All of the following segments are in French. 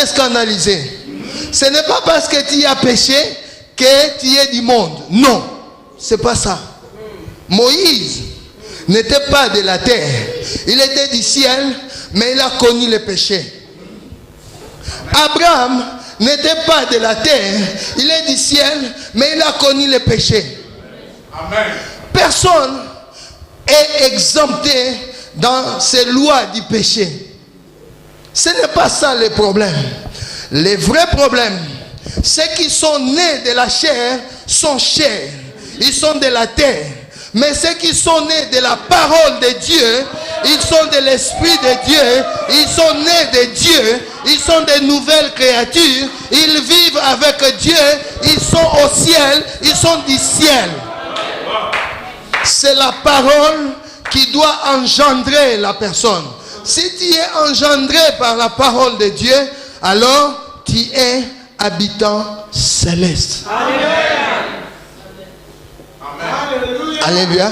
te scandaliser. Ce n'est pas parce que tu as péché que tu es du monde. Non, c'est pas ça. Moïse n'était pas de la terre. Il était du ciel, mais il a connu le péché. Abraham n'était pas de la terre. Il est du ciel, mais il a connu le péché. Amen. Personne est exempté dans ces lois du péché. Ce n'est pas ça le problème. Les vrais problèmes, ceux qui sont nés de la chair sont chairs. Ils sont de la terre. Mais ceux qui sont nés de la parole de Dieu, ils sont de l'Esprit de Dieu, ils sont nés de Dieu, ils sont de nouvelles créatures, ils vivent avec Dieu, ils sont au ciel, ils sont du ciel. C'est la parole qui doit engendrer la personne. Si tu es engendré par la parole de Dieu, alors tu es habitant céleste. Alléluia.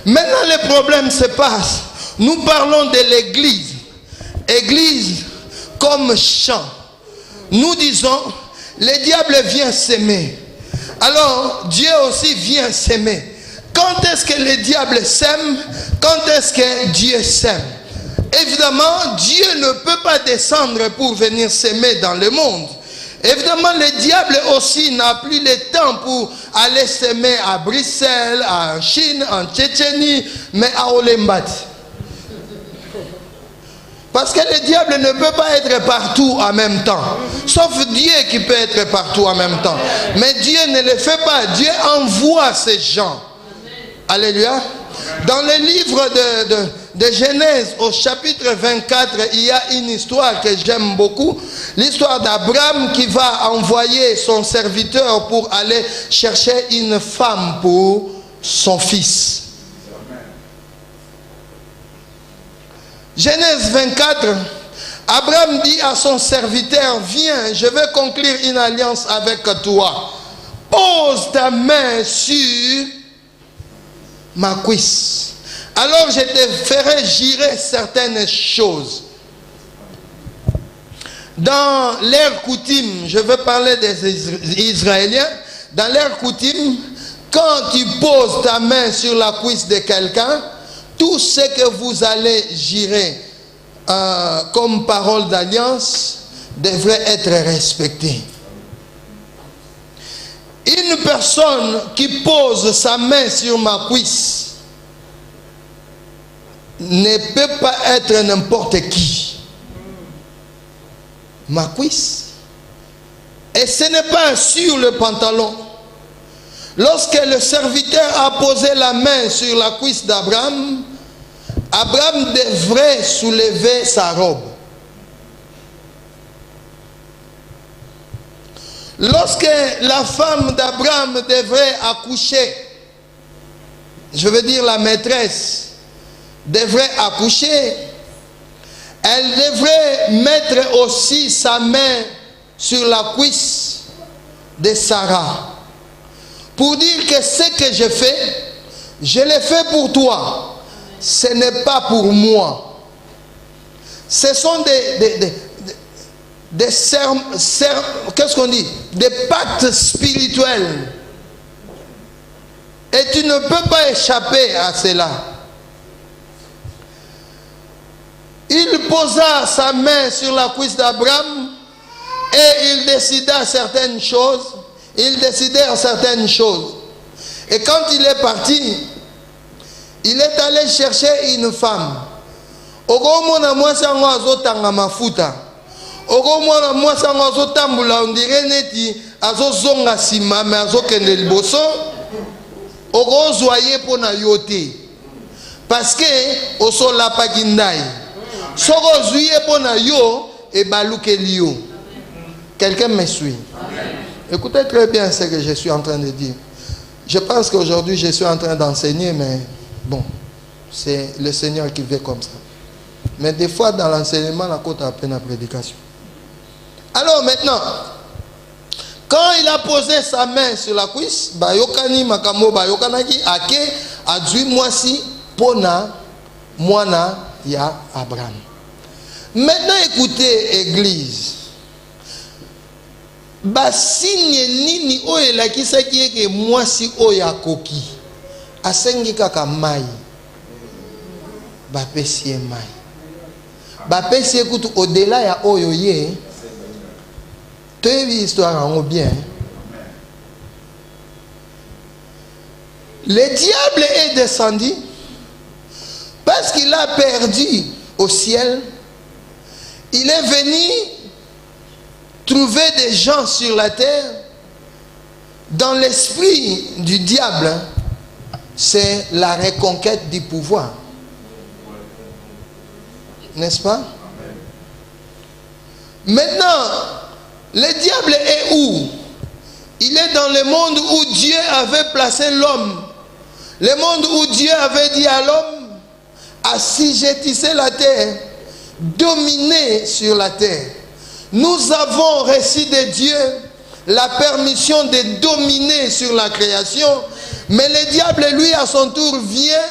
Maintenant le problème se passe. Nous parlons de l'église. Église comme champ. Nous disons, le diable vient s'aimer. Alors Dieu aussi vient s'aimer. Quand est-ce que le diable s'aime? Quand est-ce que Dieu s'aime? Évidemment, Dieu ne peut pas descendre pour venir s'aimer dans le monde. Évidemment, le diable aussi n'a plus le temps pour aller s'aimer à Bruxelles, en Chine, en Tchétchénie, mais à Olembati. Parce que le diable ne peut pas être partout en même temps. Sauf Dieu qui peut être partout en même temps. Mais Dieu ne le fait pas. Dieu envoie ces gens. Alléluia. Dans le livre de Genèse, au chapitre 24, il y a une histoire que j'aime beaucoup. L'histoire d'Abraham qui va envoyer son serviteur pour aller chercher une femme pour son fils. Genèse 24, Abraham dit à son serviteur, viens, je vais conclure une alliance avec toi. Pose ta main sur ma cuisse. Alors je te ferai girer certaines choses. Dans leur coutume, je veux parler des Israéliens, dans leur coutume, quand tu poses ta main sur la cuisse de quelqu'un, tout ce que vous allez girer comme parole d'alliance devrait être respecté. Une personne qui pose sa main sur ma cuisse ne peut pas être n'importe qui. Ma cuisse. Et ce n'est pas sur le pantalon. Lorsque le serviteur a posé la main sur la cuisse d'Abraham, Abraham devrait soulever sa robe. Lorsque la femme d'Abraham devrait accoucher, je veux dire la maîtresse devrait accoucher, elle devrait mettre aussi sa main sur la cuisse de Sarah pour dire que ce que je fais, je le fais pour toi, ce n'est pas pour moi. Ce sont qu'est-ce qu'on dit? Des pactes spirituels. Et tu ne peux pas échapper à cela. Il posa sa main sur la cuisse d'Abraham et il décida certaines choses. Ils décidèrent certaines choses. Et quand il est parti, il est allé chercher une femme. Okomona mwasi yango azotanga mafuta. Okomona mwasi yango azotambula ondire neti azozonga sima me azokende liboso. Okozwa ye pona yo te. Parce que osolapaki ndai. Soko ozwi ye pona yo ebalukeli yo. Quelqu'un me suit? Écoutez très bien ce que je suis en train de dire. Je pense qu'aujourd'hui je suis en train d'enseigner, mais bon, c'est le Seigneur qui veut comme ça. Mais des fois dans l'enseignement, la côte a peine la prédication. Alors maintenant, quand il a posé sa main sur la cuisse, bayokani makamo bayokanaki ake adui mwasi pona mwana ya Abraham. Maintenant écoutez église. Basigne nini oyo elakisaki eke mwasi oyo akoki asengi kaka mai bapesi ye mai bapesi ye kutu au-delà ya oyo ye toyebi histoire yango bien. Le diable est descendu parce qu'il a perdu au ciel. Il est venu trouver des gens sur la terre. Dans l'esprit du diable, c'est la reconquête du pouvoir. N'est-ce pas? Maintenant, le diable est où? Il est dans le monde où Dieu avait placé l'homme. Le monde où Dieu avait dit à l'homme, assujettissez la terre, dominez sur la terre. Nous avons reçu de Dieu la permission de dominer sur la création, mais le diable, lui, à son tour, vient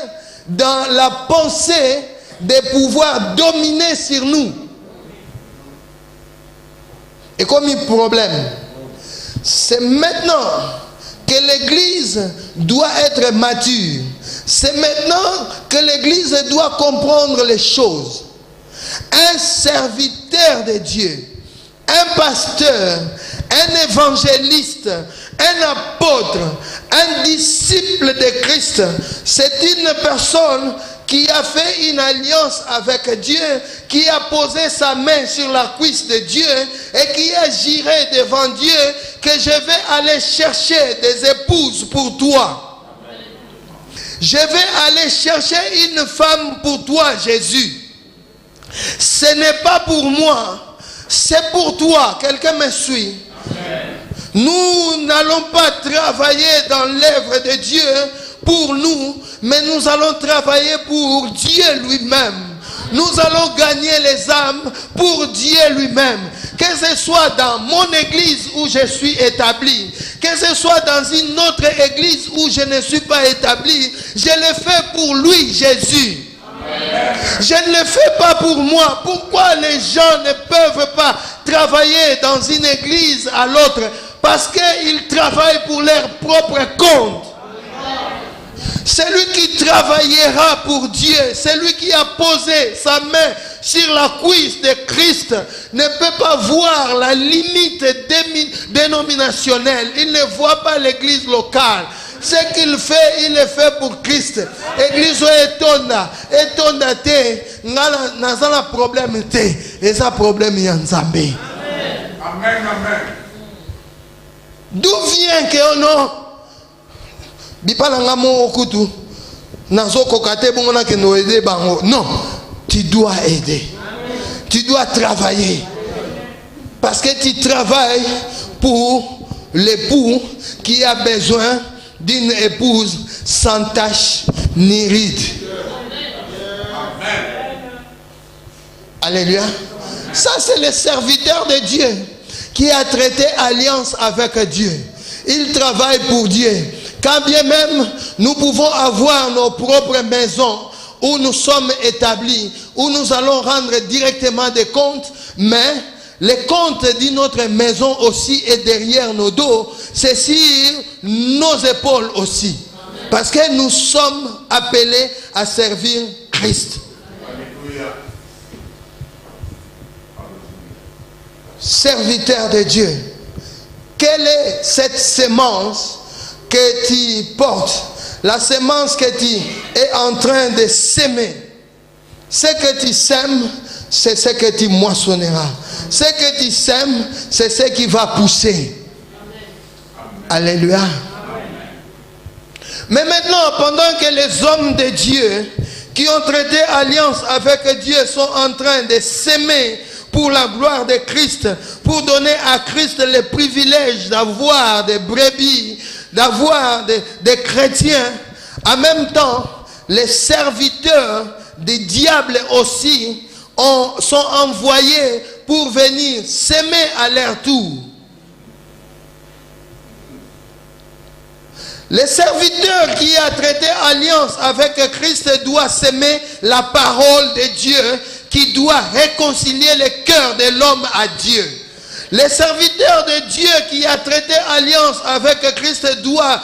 dans la pensée de pouvoir dominer sur nous. Et comme un problème, c'est maintenant que l'Église doit être mature. C'est maintenant que l'Église doit comprendre les choses. Un serviteur de Dieu, un pasteur, un évangéliste, un apôtre, un disciple de Christ, c'est une personne qui a fait une alliance avec Dieu, qui a posé sa main sur la cuisse de Dieu et qui a juré devant Dieu que je vais aller chercher des épouses pour toi. Je vais aller chercher une femme pour toi, Jésus. Ce n'est pas pour moi, c'est pour toi. Quelqu'un me suit? Nous n'allons pas travailler dans l'œuvre de Dieu pour nous, mais nous allons travailler pour Dieu lui-même. Nous allons gagner les âmes pour Dieu lui-même. Que ce soit dans mon église où je suis établi, que ce soit dans une autre église où je ne suis pas établi, je le fais pour lui, Jésus. Amen. Je ne le fais pas pour moi. Pourquoi les gens ne peuvent pas travailler dans une église à l'autre? Parce qu'ils travaillent pour leur propre compte. Celui qui travaillera pour Dieu, celui qui a posé sa main sur la cuisse de Christ, ne peut pas voir la limite dénominationnelle. Il ne voit pas l'église locale. Ce qu'il fait, il le fait pour Christ. Église etonda te, ngala problème te, et ça problème yanzambe. Amen, amen. D'où vient que non? Non, tu dois aider. Tu dois travailler. Parce que tu travailles pour l'époux qui a besoin d'une épouse sans tache ni ride. Alléluia. Ça, c'est le serviteur de Dieu qui a traité alliance avec Dieu. Il travaille pour Dieu. Quand bien même nous pouvons avoir nos propres maisons où nous sommes établis, où nous allons rendre directement des comptes, mais les comptes de notre maison aussi est derrière nos dos, c'est sur nos épaules aussi. Parce que nous sommes appelés à servir Christ. Serviteur de Dieu, quelle est cette sémence que tu portes, la semence que tu es en train de s'aimer? Ce que tu sèmes, c'est ce que tu moissonneras. Ce que tu sèmes, c'est ce qui va pousser. Amen. Alléluia. Amen. Mais maintenant, pendant que les hommes de Dieu qui ont traité alliance avec Dieu sont en train de s'aimer pour la gloire de Christ, pour donner à Christ le privilège d'avoir des brebis, d'avoir des chrétiens, en même temps, les serviteurs des diables aussi sont envoyés pour venir s'aimer à leur tour. Le serviteur qui a traité alliance avec Christ doit s'aimer la parole de Dieu qui doit réconcilier le cœur de l'homme à Dieu. Les serviteurs de Dieu qui a traité alliance avec Christ doit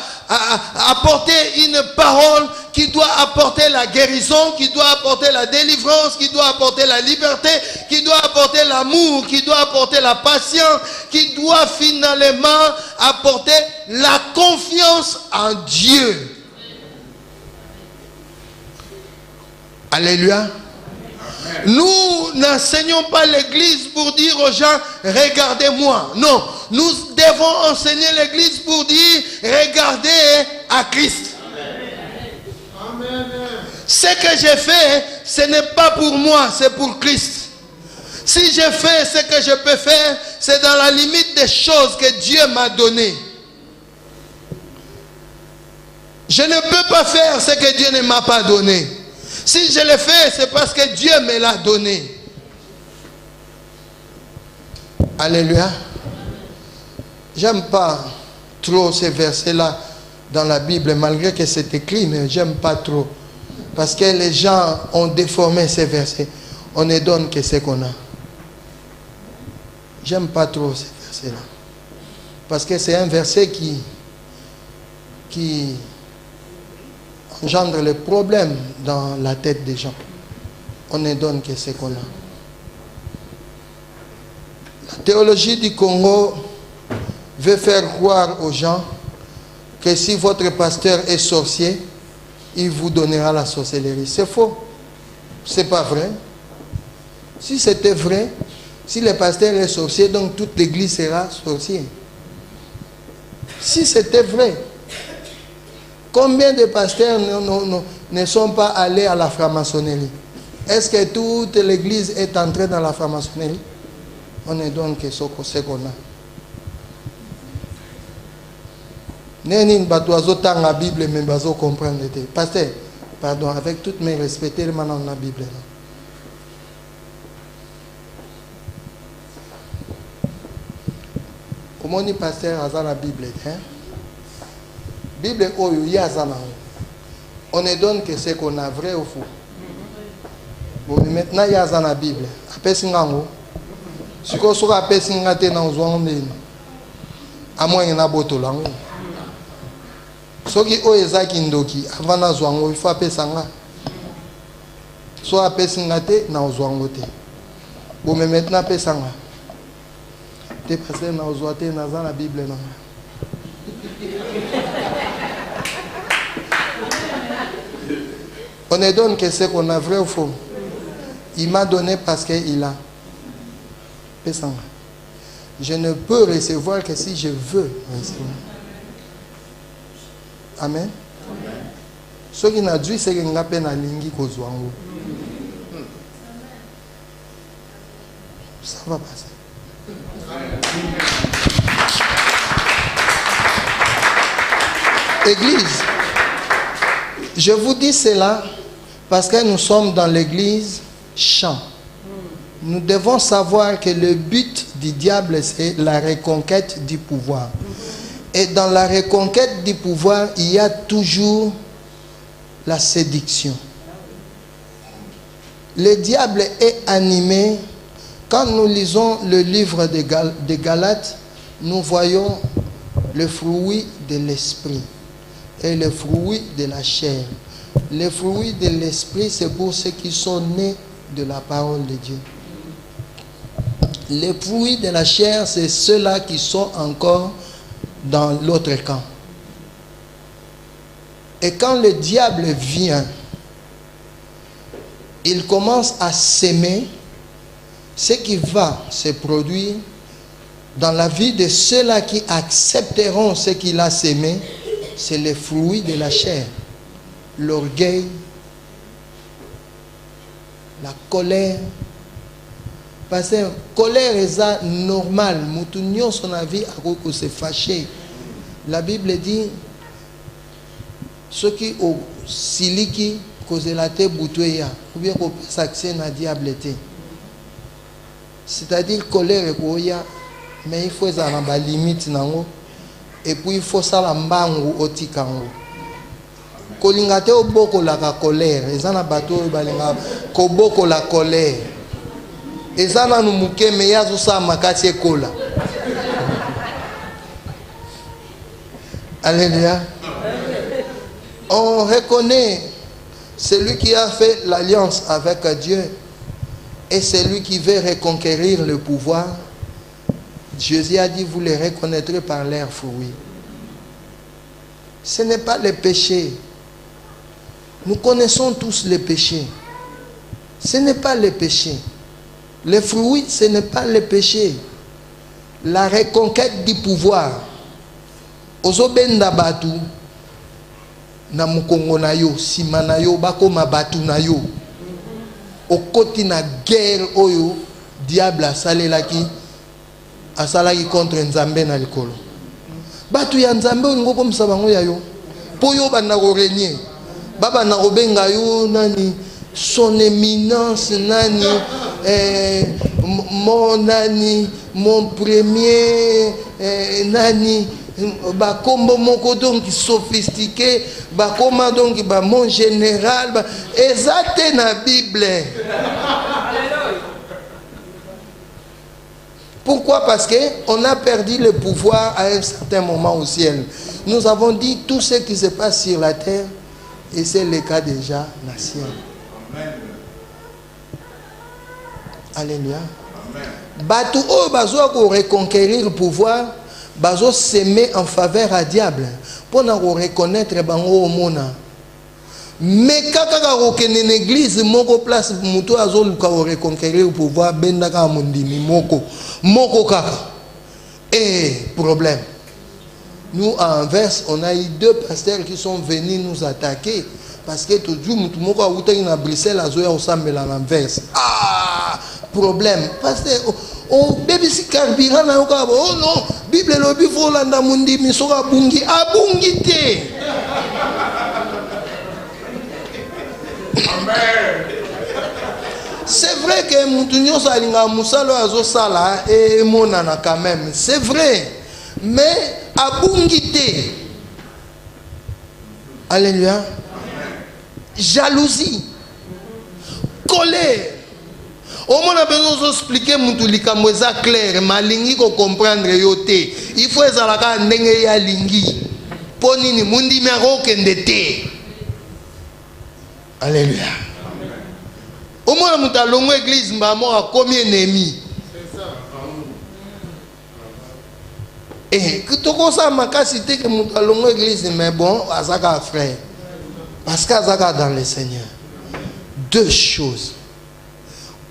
apporter une parole qui doit apporter la guérison, qui doit apporter la délivrance, qui doit apporter la liberté, qui doit apporter l'amour, qui doit apporter la patience, qui doit finalement apporter la confiance en Dieu. Alléluia. Nous n'enseignons pas l'église pour dire aux gens, regardez-moi. Non, nous devons enseigner l'église pour dire, regardez à Christ. Amen. Ce que j'ai fait, ce n'est pas pour moi, c'est pour Christ. Si je fais ce que je peux faire, c'est dans la limite des choses que Dieu m'a données. Je ne peux pas faire ce que Dieu ne m'a pas donné. Si je le fais, c'est parce que Dieu me l'a donné. Alléluia. J'aime pas trop ces versets-là dans la Bible, malgré que c'est écrit, mais j'aime pas trop. Parce que les gens ont déformé ces versets. On ne donne que ce qu'on a. J'aime pas trop ces versets-là. Parce que c'est un verset qui engendre les problèmes dans la tête des gens. On ne donne que ce qu'on a. La théologie du Congo veut faire croire aux gens que si votre pasteur est sorcier, il vous donnera la sorcellerie. C'est faux. C'est pas vrai. Si c'était vrai, si le pasteur est sorcier, donc toute l'église sera sorcier. Si c'était vrai, combien de pasteurs ne sont pas allés à la franc-maçonnerie? Est-ce que toute l'église est entrée dans la franc-maçonnerie? On ne donne que ce qu'on a. Nénin batoazo tang la Bible mais bazo comprendre. Pasteur, pardon, avec toutes mes respects, maintenant la Bible. Comment dit pasteur à la Bible? Bible oyo yazana. On ne donne que ce qu'on a, vrai ou faux. Bon, maintenant yazana Bible. Après singango. Si ko soka après singate na ozwango ndeni. Amwa ngena botolango. Soki oyo ezaki ndoki avana zwango il faut apesa nga. So apesa ngate na ozwango te. Bon, mais maintenant apesa nga. Te passer na ozwate na za na Bible na. On ne donne que ce qu'on a, vrai ou faux. Il m'a donné parce qu'il a. Je ne peux recevoir que si je veux recevoir. Amen. Ce qui n'a dit, c'est qu'il n'y a pas de lingi kozwango. Ça va passer. Église, je vous dis cela parce que nous sommes dans l'église chant. Nous devons savoir que le but du diable, c'est la reconquête du pouvoir. Et dans la reconquête du pouvoir, il y a toujours la séduction. Le diable est animé. Quand nous lisons le livre de Galates, nous voyons le fruit de l'esprit et le fruit de la chair. Les fruits de l'esprit, c'est pour ceux qui sont nés de la parole de Dieu. Les fruits de la chair, c'est ceux-là qui sont encore dans l'autre camp. Et quand le diable vient, il commence à s'aimer. Ce qui va se produire dans la vie de ceux-là qui accepteront ce qu'il a sémé, c'est le fruit de la chair. L'orgueil, la colère. Parce que la colère est normale. Moutounion son avis à se fâcher. La Bible dit ceux qui ont siliki cause la tête boutouya ou bien qu'on s'accès na diable. C'est-à-dire colère et mais il faut ça la limite nango et puis il faut ça la mbangu otikango. Kolingate oboko la colère, ezana bato balinga koboko la colère. Ezana numuke me yazo sa makati ekola. Alléluia. On reconnaît celui qui a fait l'alliance avec Dieu et celui qui veut reconquérir le pouvoir. Jésus a dit, vous les reconnaîtrez par leurs fruits. Ce n'est pas le péché. Nous connaissons tous les péchés. Ce n'est pas le péché. Les fruits, ce n'est pas le péché. La reconquête du pouvoir. Ozobenda batu na mukongo na yo, sima na yo, bakoma batu na yo. Okoti na guerre oyo, diable asalelaki contre Nzambe na likolo. Batu ya Nzambe olingo komisa bango ya yo. Po yo bana ko régner. Baba na obenga yo nani son éminence nani mon premier nani bakombo moko donc sophistiqué bakoma donc ba mon général ezate na Bible. Pourquoi? Parce que on a perdu le pouvoir à un certain moment au ciel. Nous avons dit tout ce qui se passe sur la terre et c'est le cas déjà dans le ciel. Alléluia. Batou o bazo ko reconquérir le pouvoir, bazo s'aimer en faveur à diable pour na reconnaître bango au mona. Mais kaka ko kene l'église moko place muto azo luka reconquérir le pouvoir benda ka mondimi moko kaka. Et problème. Nous en Anvers, on a eu 2 pasteurs qui sont venus nous attaquer parce que toujours mutu moko a outa na Bruxelles azo ya osambela na Anvers. Ah, problème. Pasteur on bébé si carburant na yoka oh non, Bible lobi fo landa mondimi soka bungi abungi te. C'est vrai que Moutounio Salinga Moussalo Azo Sala et Monana quand même. C'est vrai. Mais à Bungité. Alléluia. Jalousie. Colère. Au moins, on a besoin d'expliquer Moutulika Mouza clair. Malingi ko comprendre yote. Il faut ezalaka ndenge ya lingi. Ponini mundi mero kendete. Alléluia. Au moins, nous avons l'église, nous avons combien d'ennemis. Et que tout ça, ma cité que nous avons l'église, mais bon, Azaka frère. Parce qu'Azaka dans le Seigneur. 2 choses.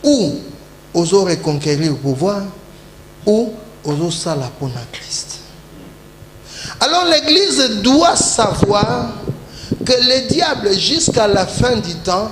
Ou aux reconquérir le pouvoir, ou aux sala pour Christ. Alors l'église doit savoir que le diable, jusqu'à la fin du temps,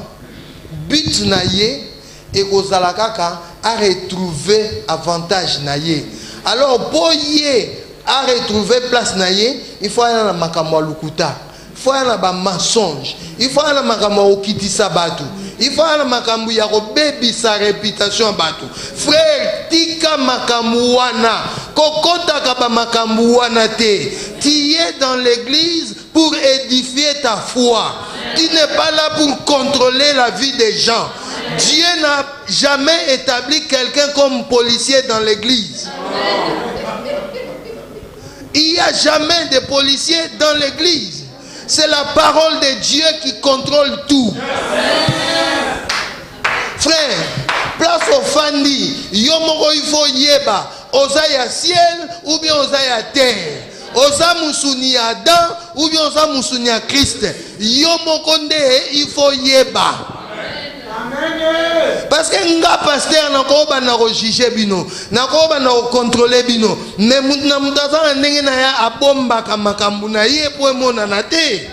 but naye et kozalakaka a retrouvé avantage naye. Alors pour y a retrouvé place naye, il faut aller dans makamwa lukuta, il faut aller dans mensonge, il faut aller dans makamwa okitisa batu, il faut aller dans makamwa ya kobebi sa réputation batu. Frère, tika makamwa wana, kokota kaba makamwa wana te. Tu es dans l'église pour édifier ta foi. Tu n'es pas là pour contrôler la vie des gens. Dieu n'a jamais établi quelqu'un comme policier dans l'église. Il n'y a jamais de policier dans l'église. C'est la parole de Dieu qui contrôle tout. Frère, place au fandi, yomoko il faut yeba, osaya ciel ou bien osaya terre. Osa musuni Adam ou bien osa musuni à Christ. Yomokonde il faut yeba. Parce que nga pasteur nako ba na ko juger bino, nako ba na ko contrôler bino. Mais mutna mutaza ndenge na ya abomba kamakambu na ye po mona na te.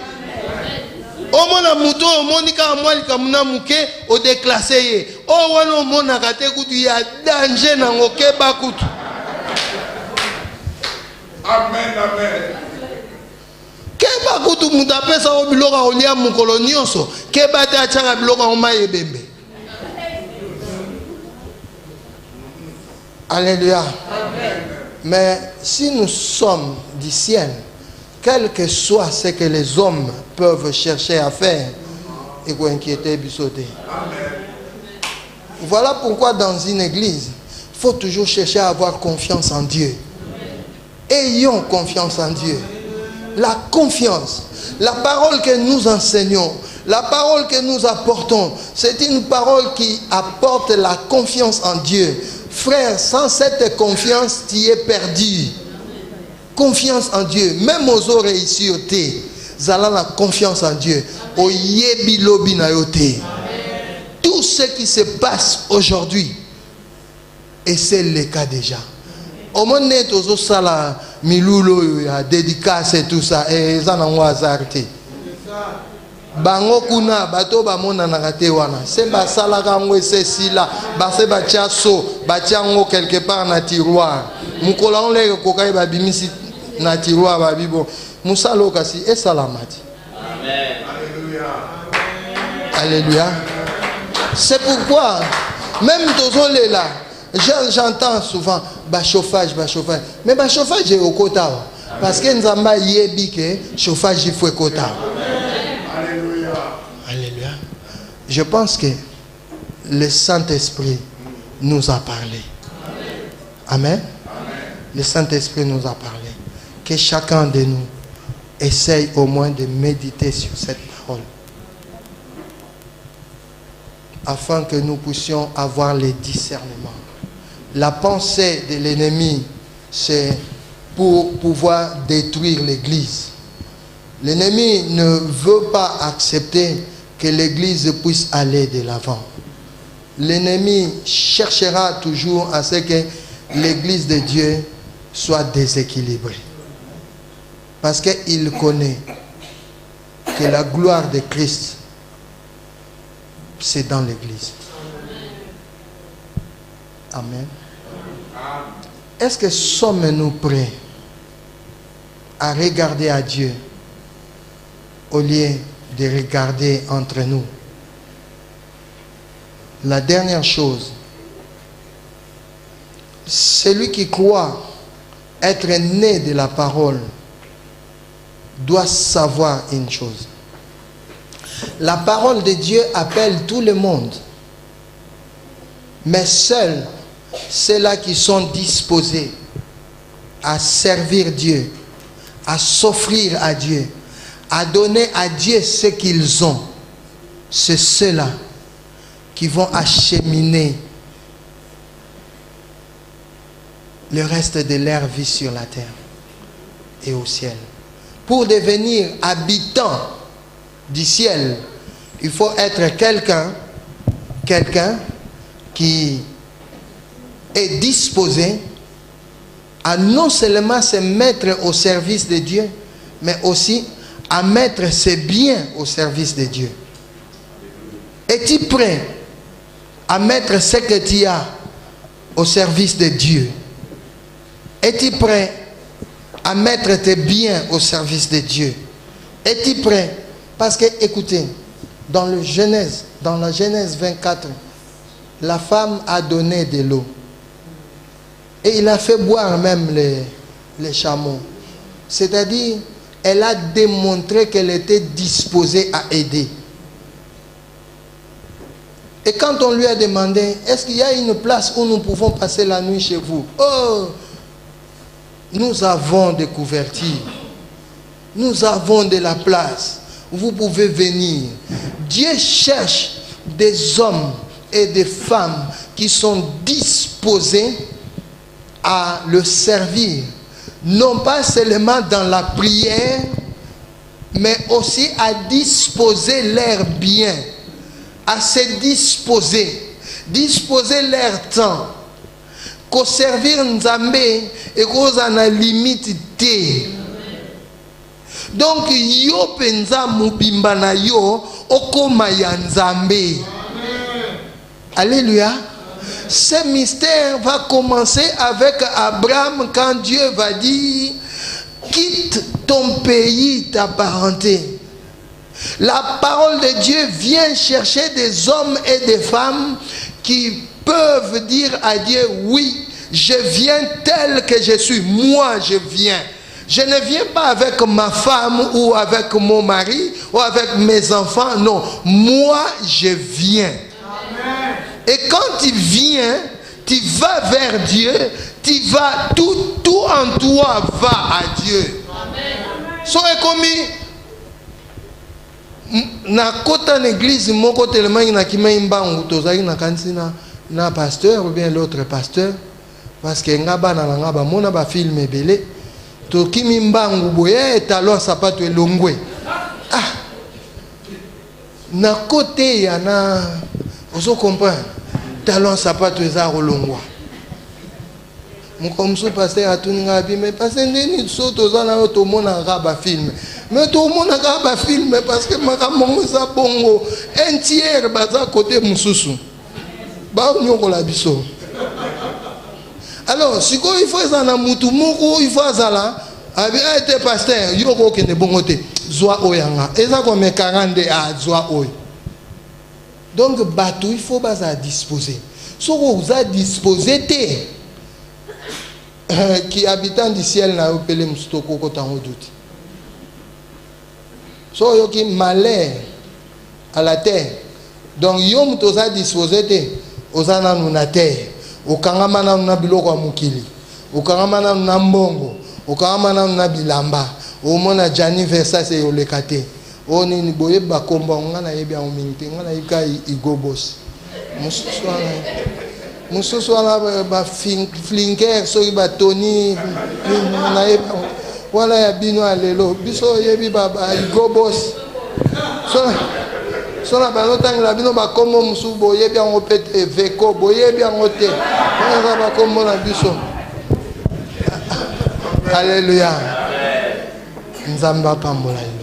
O mona muto o monika mwali kamuna muke o déclasser ye. O wana mona kate kutu ya danger na ngoke bakutu. Amen, amen. Keba kutu mutapesa o biloka olia mukolo nyonso. Keba te achanga biloka o maye bembe. Alléluia. Amen. Mais si nous sommes du ciel, quel que soit ce que les hommes peuvent chercher à faire, et qu'on inquiéter bisoter. Voilà pourquoi dans une église, il faut toujours chercher à avoir confiance en Dieu. Ayons confiance en Dieu. La confiance. La parole que nous enseignons, la parole que nous apportons, c'est une parole qui apporte la confiance en Dieu. Frère, sans cette confiance, tu es perdu. Confiance en Dieu. Même aux oreilles ici, vous avez la confiance en Dieu. Tout ce qui se passe aujourd'hui, et c'est le cas déjà. Au moins, nous avons milulo ya dédicace et tout ça, et ça n'a pas hasardé. Bango kuna bato ba mona na kate wana c'est ba sala ka ngwe c'est si là ba se ba tiaso ba tiango quelque part na tiroir mukola on le ko kai ba bimisi na tiroir ba bibo musalo kasi et salamati. Amen. Alléluia. Alléluia. C'est pourquoi même tozole là j'entends souvent ba chauffage. Mais ba chauffage est au quota parce que nzamba yebi ke chauffage il faut quota. Alléluia. Je pense que le Saint-Esprit nous a parlé. Amen. Le Saint-Esprit nous a parlé. Que chacun de nous essaye au moins de méditer sur cette parole. Afin que nous puissions avoir les discernements. La pensée de l'ennemi, c'est pour pouvoir détruire l'Église. L'ennemi ne veut pas accepter que l'Église puisse aller de l'avant. L'ennemi cherchera toujours à ce que l'Église de Dieu soit déséquilibrée. Parce qu'il connaît que la gloire de Christ, c'est dans l'Église. Amen. Est-ce que sommes-nous prêts à regarder à Dieu au lieu de regarder entre nous? La dernière chose, celui qui croit être né de la parole doit savoir une chose. La parole de Dieu appelle tout le monde, mais seuls ceux-là qui sont disposés à servir Dieu, à s'offrir à Dieu, à donner à Dieu ce qu'ils ont, c'est ceux-là qui vont acheminer le reste de leur vie sur la terre et au ciel. Pour devenir habitant du ciel, il faut être quelqu'un qui est disposé à non seulement se mettre au service de Dieu, mais aussi à mettre ses biens au service de Dieu. Es-tu prêt à mettre ce que tu as au service de Dieu? Es-tu prêt à mettre tes biens au service de Dieu? Es-tu prêt? Parce que, écoutez, dans la Genèse 24, la femme a donné de l'eau. Et il a fait boire même les chameaux. C'est-à-dire, elle a démontré qu'elle était disposée à aider. Et quand on lui a demandé, est-ce qu'il y a une place où nous pouvons passer la nuit chez vous? Oh, nous avons des couvertures. Nous avons de la place. Vous pouvez venir. Dieu cherche des hommes et des femmes qui sont disposés à le servir. Non pas seulement dans la prière, mais aussi à disposer leurs biens, à se disposer leur temps, qu'au servir Nzambé et qu'aux en limite. Donc yo penza mubimba na yo okoma ya Nzambé. Alléluia. Ce mystère va commencer avec Abraham quand Dieu va dire quitte ton pays, ta parenté. La parole de Dieu vient chercher des hommes et des femmes qui peuvent dire à Dieu oui, je viens tel que je suis, moi je viens. Je ne viens pas avec ma femme ou avec mon mari ou avec mes enfants, non, moi je viens. Amen. Et quand tu viens, tu vas vers Dieu, tu vas, tout en toi va à Dieu. Amen. So ekomi na kota l'église moko tellement na kima imbangu tozaki na kantina na pasteur ou bien l'autre pasteur parce que ngaba na ngaba mona ba film ebele to kimi mbangu boye talon sapato elongwe na côté ya na ozo comprendre talon sapato eza rolongwa Comme pasteur a tout dit, mais parce que nous sommes tous en train de film. Mais tout le monde a film parce que ma maman a bongo un tiers baza côté mususu. Ba nyoko la biso. Alors, si il faut ça na mutu moko, il faut ça là. Avec été pasteur, yoko ke ne bongo te. Zwa oyanga. Eza comme 40 à zwa oy. Donc bateau il faut baza disposer. So vous a disposer te. Qui habitant du ciel n'a pas le mstoko kotan doute. So yoki malheur à la terre. Donc yom toza disposé te ozana na terre. Okangamana na biloko ya mukili. Okangamana na mbongo. Okangamana na bilamba. Omona jani versa se olekate. Oni ni boye ba komba ngana yebi a ominte ngana yika igobos. Mususu ala ba flinker so ba Tony na yeba wala ya bino alelo biso yebi baba igobos so na ba notanga bino ba komo musu boye bi an opete veko boye bi an ote na ba komo na biso. Alléluia. Nzamba pambola.